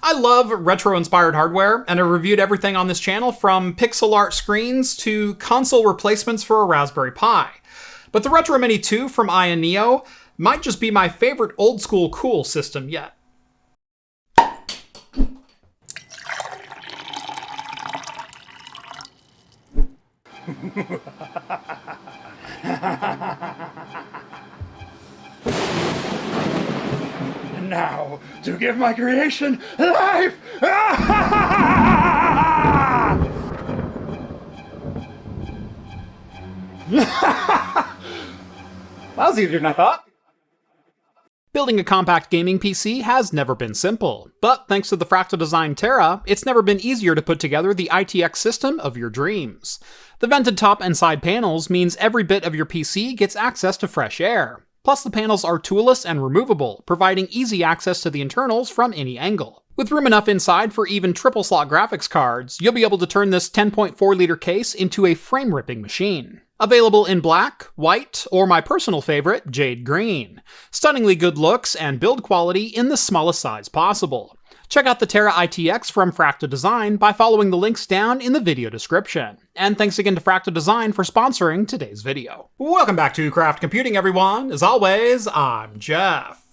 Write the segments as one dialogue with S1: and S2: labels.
S1: I love retro-inspired hardware, and I've reviewed everything on this channel from pixel art screens to console replacements for a Raspberry Pi. But the Retro Mini 2 from Ayaneo might just be my favorite old-school cool system yet.
S2: And now, to give my creation life!
S1: That was easier than I thought. Building a compact gaming PC has never been simple, but thanks to the Fractal Design Terra, it's never been easier to put together the ITX system of your dreams. The vented top and side panels means every bit of your PC gets access to fresh air. Plus, the panels are toolless and removable, providing easy access to the internals from any angle. With room enough inside for even triple-slot graphics cards, you'll be able to turn this 10.4-liter case into a frame-ripping machine. Available in black, white, or my personal favorite, jade green. Stunningly good looks and build quality in the smallest size possible. Check out the Terra ITX from Fractal Design by following the links down in the video description. And thanks again to Fractal Design for sponsoring today's video. Welcome back to Craft Computing, everyone. As always, I'm Jeff.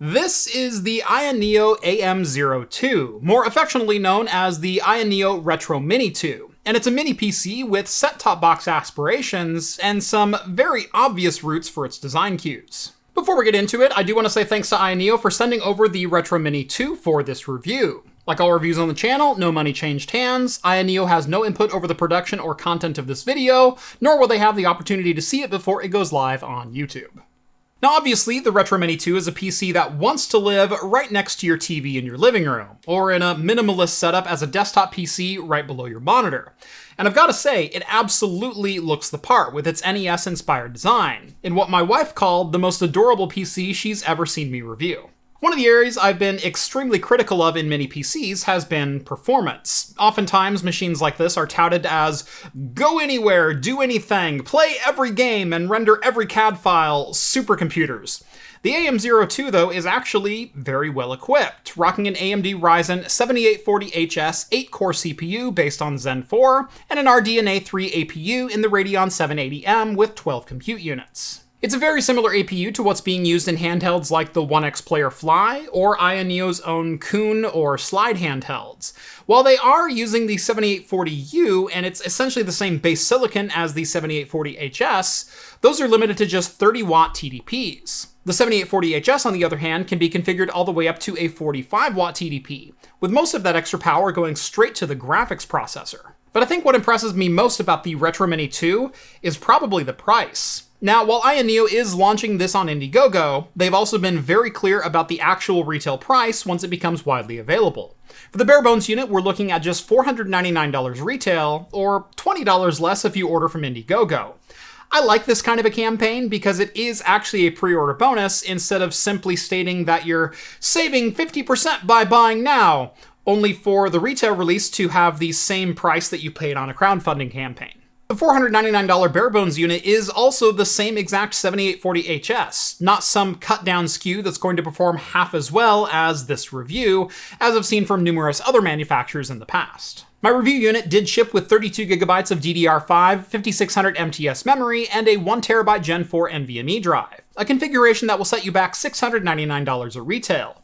S1: This is the Ayaneo AM02, more affectionately known as the Ayaneo Retro Mini 2. And it's a mini PC with set-top box aspirations and some very obvious roots for its design cues. Before we get into it, I do want to say thanks to Ayaneo for sending over the Retro Mini 2 for this review. Like all reviews on the channel, no money changed hands. Ayaneo has no input over the production or content of this video, nor will they have the opportunity to see it before it goes live on YouTube. Now obviously, the Retro Mini 2 is a PC that wants to live right next to your TV in your living room, or in a minimalist setup as a desktop PC right below your monitor. And I've got to say, it absolutely looks the part with its NES-inspired design, in what my wife called the most adorable PC she's ever seen me review. One of the areas I've been extremely critical of in mini PCs has been performance. Oftentimes, machines like this are touted as go anywhere, do anything, play every game, and render every CAD file supercomputers. The AM02, though, is actually very well equipped, rocking an AMD Ryzen 7840HS 8-core CPU based on Zen 4, and an RDNA 3 APU in the Radeon 780M with 12 compute units. It's a very similar APU to what's being used in handhelds like the 1X Player Fly, or Ayaneo's own Kun or Slide handhelds. While they are using the 7840U, and it's essentially the same base silicon as the 7840HS, those are limited to just 30-watt TDPs. The 7840HS, on the other hand, can be configured all the way up to a 45-watt TDP, with most of that extra power going straight to the graphics processor. But I think what impresses me most about the Retro Mini 2 is probably the price. Now, while Ayaneo is launching this on Indiegogo, they've also been very clear about the actual retail price once it becomes widely available. For the bare bones unit, we're looking at just $499 retail, or $20 less if you order from Indiegogo. I like this kind of a campaign because it is actually a pre-order bonus instead of simply stating that you're saving 50% by buying now, only for the retail release to have the same price that you paid on a crowdfunding campaign. The $499 bare bones unit is also the same exact 7840HS, not some cut down SKU that's going to perform half as well as this review, as I've seen from numerous other manufacturers in the past. My review unit did ship with 32GB of DDR5, 5600 MTS memory, and a 1TB Gen 4 NVMe drive, a configuration that will set you back $699 at retail.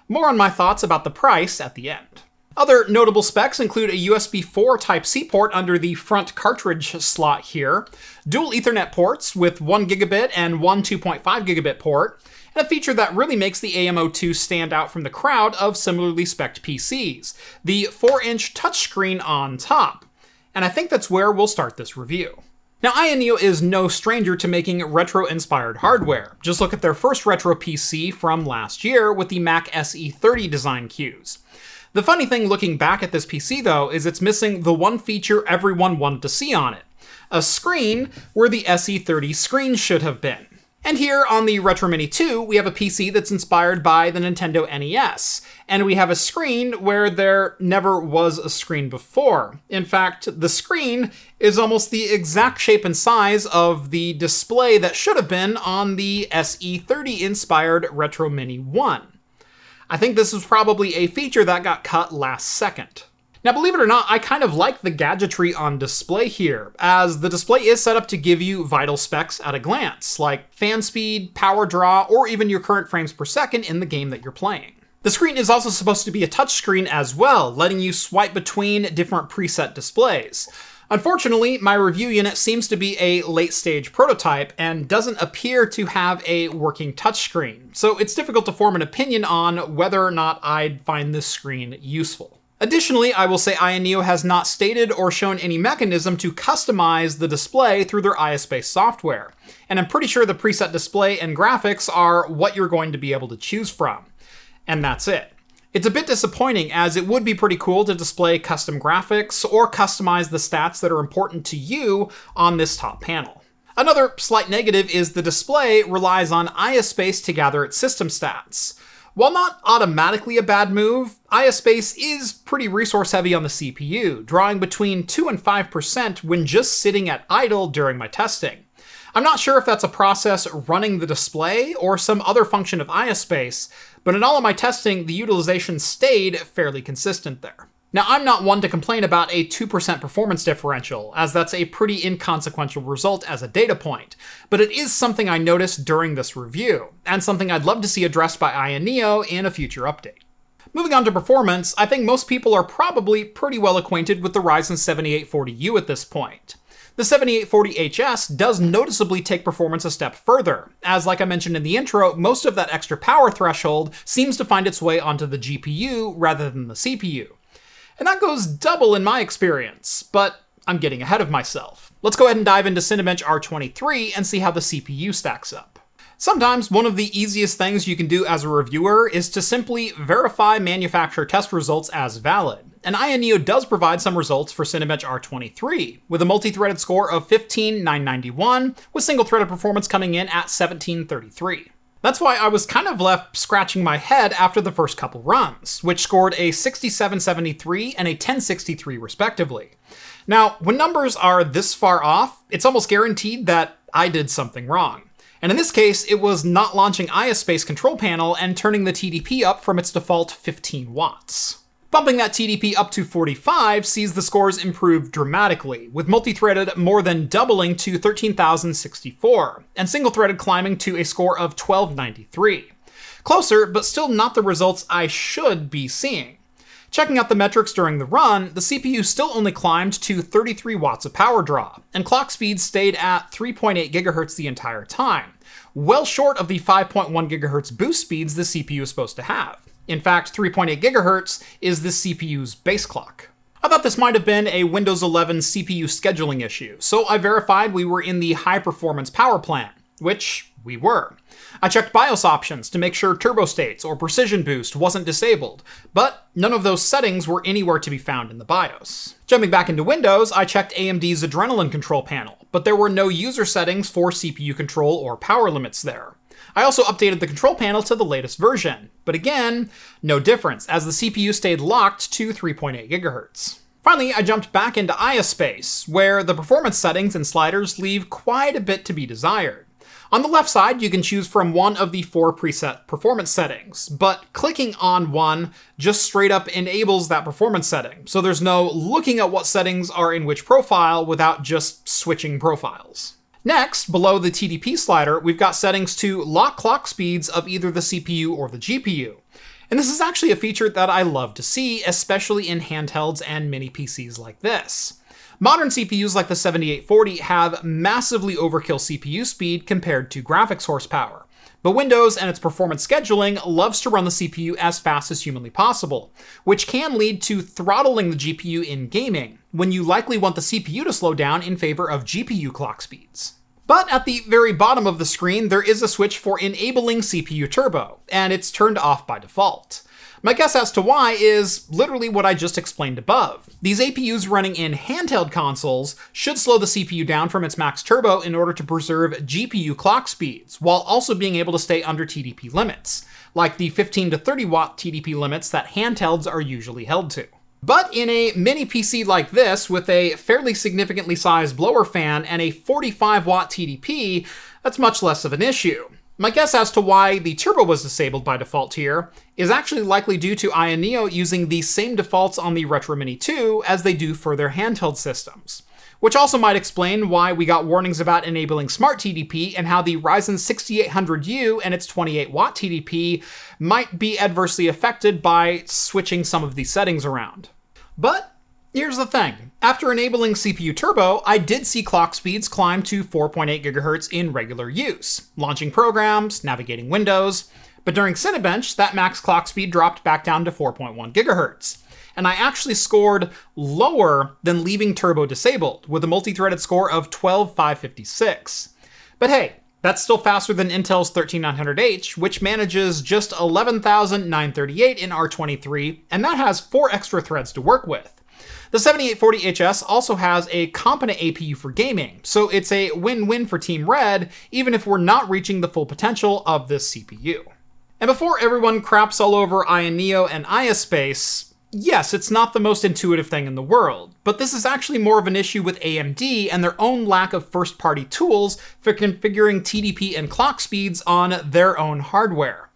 S1: More on my thoughts about the price at the end. Other notable specs include a USB 4 Type-C port under the front cartridge slot here, dual Ethernet ports with 1GB and one 2.5GB port, and a feature that really makes the AM02 stand out from the crowd of similarly spec'd PCs, the 4-inch touchscreen on top. And I think that's where we'll start this review. Now, Ayaneo is no stranger to making retro-inspired hardware. Just look at their first retro PC from last year with the Mac SE30 design cues. The funny thing looking back at this PC, though, is it's missing the one feature everyone wanted to see on it: a screen where the SE30 screen should have been. And here on the Retro Mini 2, we have a PC that's inspired by the Nintendo NES, and we have a screen where there never was a screen before. In fact, the screen is almost the exact shape and size of the display that should have been on the SE30-inspired Retro Mini 1. I think this was probably a feature that got cut last second. Now, believe it or not, I kind of like the gadgetry on display here, as the display is set up to give you vital specs at a glance, like fan speed, power draw, or even your current frames per second in the game that you're playing. The screen is also supposed to be a touchscreen as well, letting you swipe between different preset displays. Unfortunately, my review unit seems to be a late-stage prototype and doesn't appear to have a working touchscreen, so it's difficult to form an opinion on whether or not I'd find this screen useful. Additionally, I will say Ayaneo has not stated or shown any mechanism to customize the display through their IS-based software, and I'm pretty sure the preset display and graphics are what you're going to be able to choose from. And that's it. It's a bit disappointing, as it would be pretty cool to display custom graphics or customize the stats that are important to you on this top panel. Another slight negative is the display relies on IS-Space to gather its system stats. While not automatically a bad move, IS-Space is pretty resource heavy on the CPU, drawing between 2 and 5% when just sitting at idle during my testing. I'm not sure if that's a process running the display or some other function of IS-Space, but in all of my testing, the utilization stayed fairly consistent there. Now, I'm not one to complain about a 2% performance differential, as that's a pretty inconsequential result as a data point, but it is something I noticed during this review, and something I'd love to see addressed by Ayaneo in a future update. Moving on to performance, I think most people are probably pretty well acquainted with the Ryzen 7840U at this point. The 7840HS does noticeably take performance a step further, as like I mentioned in the intro, most of that extra power threshold seems to find its way onto the GPU rather than the CPU. And that goes double in my experience, but I'm getting ahead of myself. Let's go ahead and dive into Cinebench R23 and see how the CPU stacks up. Sometimes one of the easiest things you can do as a reviewer is to simply verify manufacturer test results as valid. And Ayaneo does provide some results for Cinebench R23, with a multi-threaded score of 15,991, with single-threaded performance coming in at 1733. That's why I was kind of left scratching my head after the first couple runs, which scored a 6773 and a 1063 respectively. Now, when numbers are this far off, it's almost guaranteed that I did something wrong. And in this case, it was not launching IS-Space control panel and turning the TDP up from its default 15 watts. Bumping that TDP up to 45 sees the scores improve dramatically, with multi-threaded more than doubling to 13,064, and single-threaded climbing to a score of 1293. Closer, but still not the results I should be seeing. Checking out the metrics during the run, the CPU still only climbed to 33 watts of power draw, and clock speed stayed at 3.8 GHz the entire time, well short of the 5.1 GHz boost speeds the CPU is supposed to have. In fact, 3.8 GHz is the CPU's base clock. I thought this might have been a Windows 11 CPU scheduling issue, so I verified we were in the high-performance power plan, which we were. I checked BIOS options to make sure turbo states or precision boost wasn't disabled, but none of those settings were anywhere to be found in the BIOS. Jumping back into Windows, I checked AMD's Adrenalin control panel, but there were no user settings for CPU control or power limits there. I also updated the control panel to the latest version, but again, no difference, as the CPU stayed locked to 3.8 GHz. Finally, I jumped back into IS-Space, where the performance settings and sliders leave quite a bit to be desired. On the left side, you can choose from one of the 4 preset performance settings, but clicking on one just straight up enables that performance setting, so there's no looking at what settings are in which profile without just switching profiles. Next, below the TDP slider, we've got settings to lock clock speeds of either the CPU or the GPU. And this is actually a feature that I love to see, especially in handhelds and mini PCs like this. Modern CPUs like the 7840 have massively overkill CPU speed compared to graphics horsepower. But Windows and its performance scheduling loves to run the CPU as fast as humanly possible, which can lead to throttling the GPU in gaming, when you likely want the CPU to slow down in favor of GPU clock speeds. But at the very bottom of the screen, there is a switch for enabling CPU turbo, and it's turned off by default. My guess as to why is literally what I just explained above. These APUs running in handheld consoles should slow the CPU down from its max turbo in order to preserve GPU clock speeds, while also being able to stay under TDP limits, like the 15 to 30 watt TDP limits that handhelds are usually held to. But in a mini PC like this, with a fairly significantly sized blower fan and a 45 watt TDP, that's much less of an issue. My guess as to why the turbo was disabled by default here is actually likely due to Ayaneo using the same defaults on the Retro Mini 2 as they do for their handheld systems, which also might explain why we got warnings about enabling Smart TDP and how the Ryzen 6800U and its 28-watt TDP might be adversely affected by switching some of these settings around. But here's the thing. After enabling CPU Turbo, I did see clock speeds climb to 4.8 GHz in regular use, launching programs, navigating windows, but during Cinebench, that max clock speed dropped back down to 4.1 GHz. And I actually scored lower than leaving Turbo disabled, with a multi-threaded score of 12,556. But hey, that's still faster than Intel's 13900H, which manages just 11,938 in R23, and that has 4 extra threads to work with. The 7840HS also has a competent APU for gaming, so it's a win-win for Team Red, even if we're not reaching the full potential of this CPU. And before everyone craps all over Ayaneo and ISpace, yes, it's not the most intuitive thing in the world, but this is actually more of an issue with AMD and their own lack of first-party tools for configuring TDP and clock speeds on their own hardware.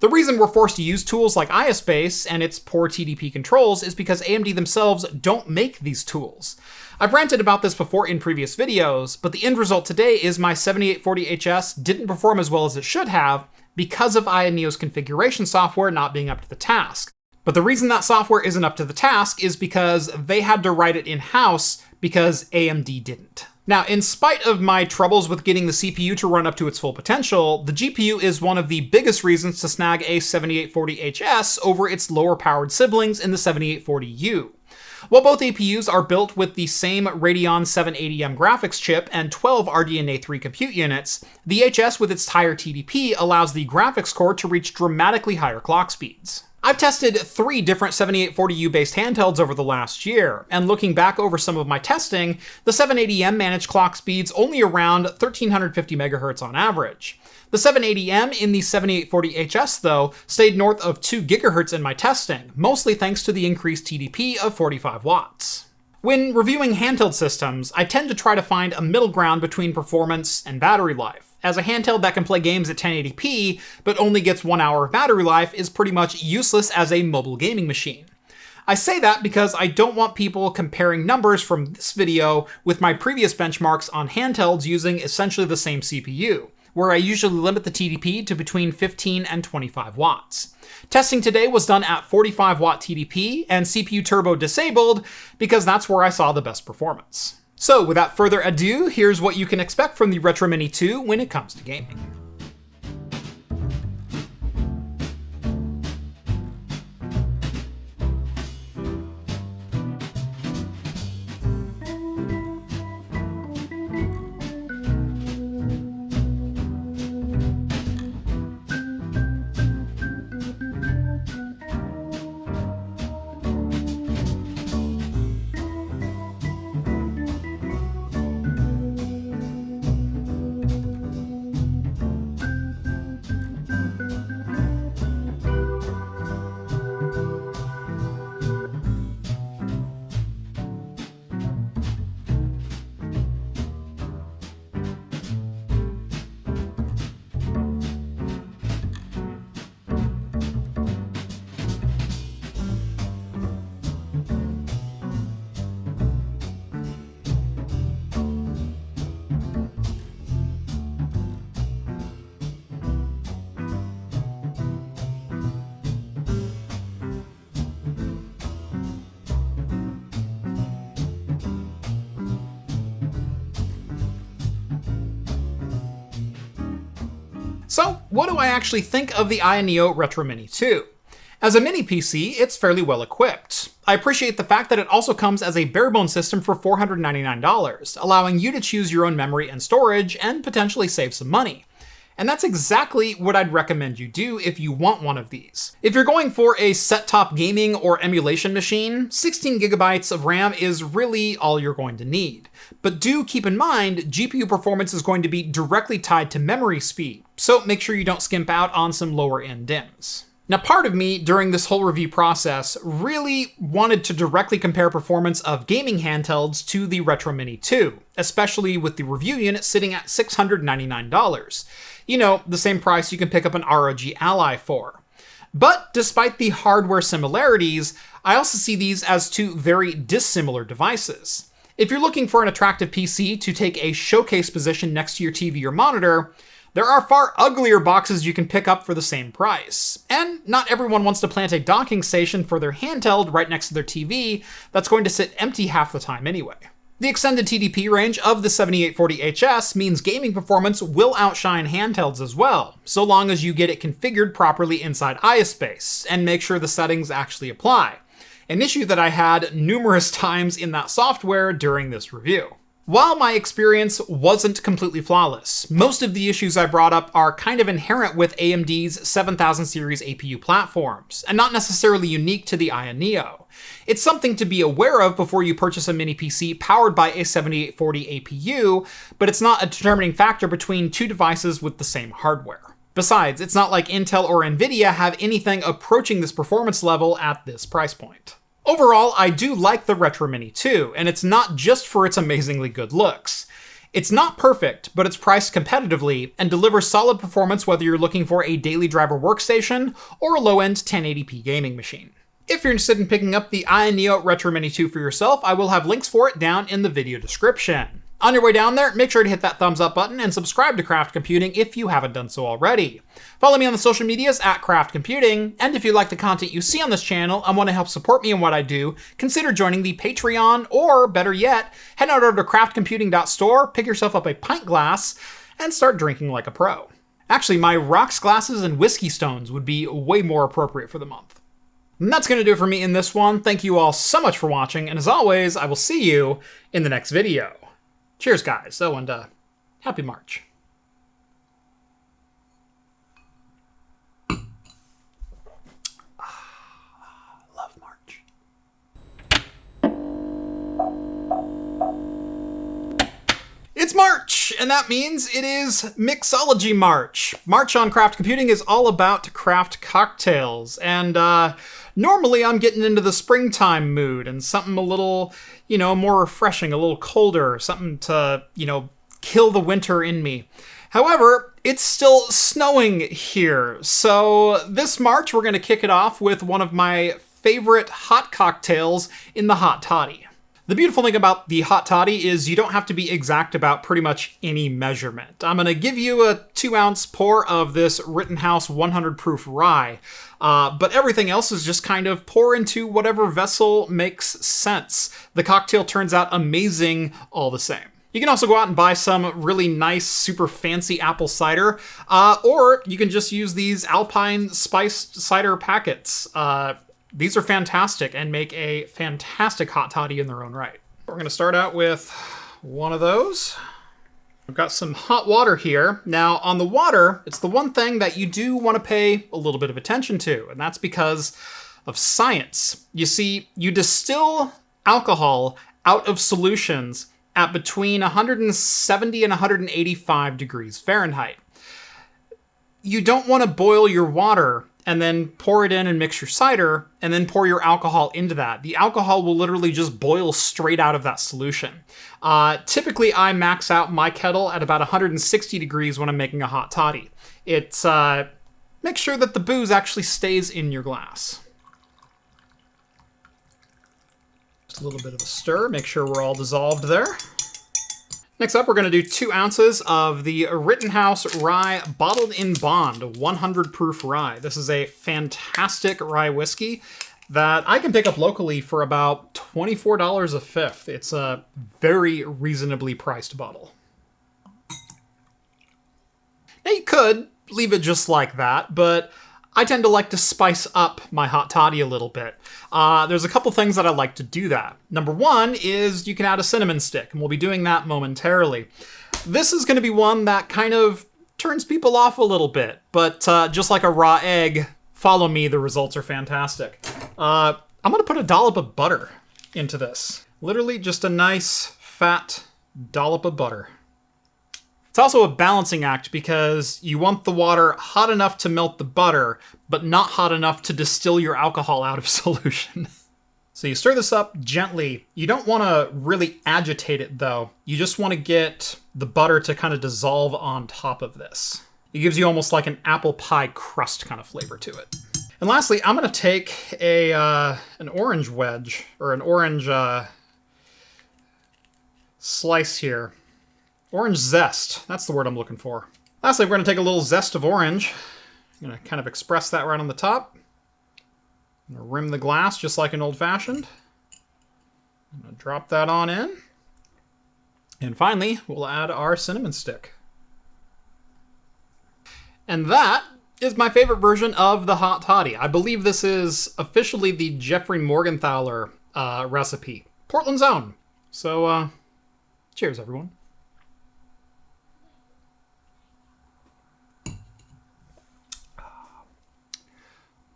S1: The reason we're forced to use tools like ISpace and its poor TDP controls is because AMD themselves don't make these tools. I've ranted about this before in previous videos, but the end result today is my 7840HS didn't perform as well as it should have because of Ayaneo's configuration software not being up to the task. But the reason that software isn't up to the task is because they had to write it in-house because AMD didn't. Now, in spite of my troubles with getting the CPU to run up to its full potential, the GPU is one of the biggest reasons to snag a 7840HS over its lower-powered siblings in the 7840U. While both APUs are built with the same Radeon 780M graphics chip and 12 RDNA 3 compute units, the HS with its higher TDP allows the graphics core to reach dramatically higher clock speeds. I've tested 3 different 7840U-based handhelds over the last year, and looking back over some of my testing, the 780M managed clock speeds only around 1350 MHz on average. The 780M in the 7840HS, though, stayed north of 2 GHz in my testing, mostly thanks to the increased TDP of 45 watts. When reviewing handheld systems, I tend to try to find a middle ground between performance and battery life, as a handheld that can play games at 1080p but only gets 1 hour of battery life is pretty much useless as a mobile gaming machine. I say that because I don't want people comparing numbers from this video with my previous benchmarks on handhelds using essentially the same CPU, where I usually limit the TDP to between 15 and 25 watts. Testing today was done at 45 watt TDP and CPU Turbo disabled because that's where I saw the best performance. So without further ado, here's what you can expect from the Retro Mini 2 when it comes to gaming. So, what do I actually think of the Ayaneo Retro Mini 2? As a mini PC, it's fairly well equipped. I appreciate the fact that it also comes as a barebones system for $499, allowing you to choose your own memory and storage and potentially save some money. And that's exactly what I'd recommend you do if you want one of these. If you're going for a set-top gaming or emulation machine, 16 gigabytes of RAM is really all you're going to need. But do keep in mind, GPU performance is going to be directly tied to memory speed, so make sure you don't skimp out on some lower-end DIMMs. Now, part of me, during this whole review process, really wanted to directly compare performance of gaming handhelds to the Retro Mini 2, especially with the review unit sitting at $699. You know, the same price you can pick up an ROG Ally for. But despite the hardware similarities, I also see these as two very dissimilar devices. If you're looking for an attractive PC to take a showcase position next to your TV or monitor, there are far uglier boxes you can pick up for the same price. And not everyone wants to plant a docking station for their handheld right next to their TV that's going to sit empty half the time anyway. The extended TDP range of the 7840HS means gaming performance will outshine handhelds as well, so long as you get it configured properly inside ISpace and make sure the settings actually apply. An issue that I had numerous times in that software during this review. While my experience wasn't completely flawless, most of the issues I brought up are kind of inherent with AMD's 7000 series APU platforms, and not necessarily unique to the Ayaneo. It's something to be aware of before you purchase a mini PC powered by a 7840 APU, but it's not a determining factor between two devices with the same hardware. Besides, it's not like Intel or Nvidia have anything approaching this performance level at this price point. Overall, I do like the Retro Mini 2, and it's not just for its amazingly good looks. It's not perfect, but it's priced competitively and delivers solid performance whether you're looking for a daily driver workstation or a low-end 1080p gaming machine. If you're interested in picking up the Ayaneo Retro Mini 2 for yourself, I will have links for it down in the video description. On your way down there, make sure to hit that thumbs up button and subscribe to Craft Computing if you haven't done so already. Follow me on the social medias at Craft Computing, and if you like the content you see on this channel and want to help support me in what I do, consider joining the Patreon, or better yet, head on over to craftcomputing.store, pick yourself up a pint glass, and start drinking like a pro. Actually, my rocks glasses and whiskey stones would be way more appropriate for the month. And that's going to do it for me in this one. Thank you all so much for watching, and as always, I will see you in the next video. Cheers, guys. Oh, and happy March. Love March. It's March, and that means it is Mixology March. March on Craft Computing is all about craft cocktails, and normally I'm getting into the springtime mood and something a little, more refreshing, a little colder, something to, kill the winter in me. However, it's still snowing here, so this March we're going to kick it off with one of my favorite hot cocktails in the Hot Toddy. The beautiful thing about the Hot Toddy is you don't have to be exact about pretty much any measurement. I'm going to give you a 2-ounce pour of this Rittenhouse 100 proof rye, but everything else is just kind of pour into whatever vessel makes sense. The cocktail turns out amazing all the same. You can also go out and buy some really nice, super fancy apple cider, or you can just use these Alpine spiced cider packets. These are fantastic and make a fantastic hot toddy in their own right. We're going to start out with one of those. I've got some hot water here. Now, on the water, it's the one thing that you do want to pay a little bit of attention to, and that's because of science. You see, you distill alcohol out of solutions at between 170 and 185 degrees Fahrenheit. You don't want to boil your water and then pour it in and mix your cider, and then pour your alcohol into that. The alcohol will literally just boil straight out of that solution. Typically, I max out my kettle at about 160 degrees when I'm making a hot toddy. It's make sure that the booze actually stays in your glass. Just a little bit of a stir, make sure we're all dissolved there. Next up, we're going to do 2 ounces of the Rittenhouse Rye Bottled in Bond 100 proof rye. This is a fantastic rye whiskey that I can pick up locally for about $24 a fifth. It's a very reasonably priced bottle. Now you could leave it just like that, but I tend to like to spice up my hot toddy a little bit. There's a couple things that I like to do that. Number one is you can add a cinnamon stick, and we'll be doing that momentarily. This is going to be one that kind of turns people off a little bit, but just like a raw egg, follow me, the results are fantastic. I'm going to put a dollop of butter into this. Literally just a nice, fat dollop of butter. It's also a balancing act because you want the water hot enough to melt the butter, but not hot enough to distill your alcohol out of solution. So you stir this up gently. You don't want to really agitate it though. You just want to get the butter to kind of dissolve on top of this. It gives you almost like an apple pie crust kind of flavor to it. And lastly, I'm going to take an orange wedge, or an orange slice here. Orange zest, that's the word I'm looking for. Lastly, we're going to take a little zest of orange. I'm going to kind of express that right on the top. I'm going to rim the glass just like an old-fashioned. I'm going to drop that on in. And finally, we'll add our cinnamon stick. And that is my favorite version of the Hot Toddy. I believe this is officially the Jeffrey Morgenthaler recipe. Portland's own. So, cheers, everyone.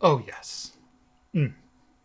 S1: Oh, yes.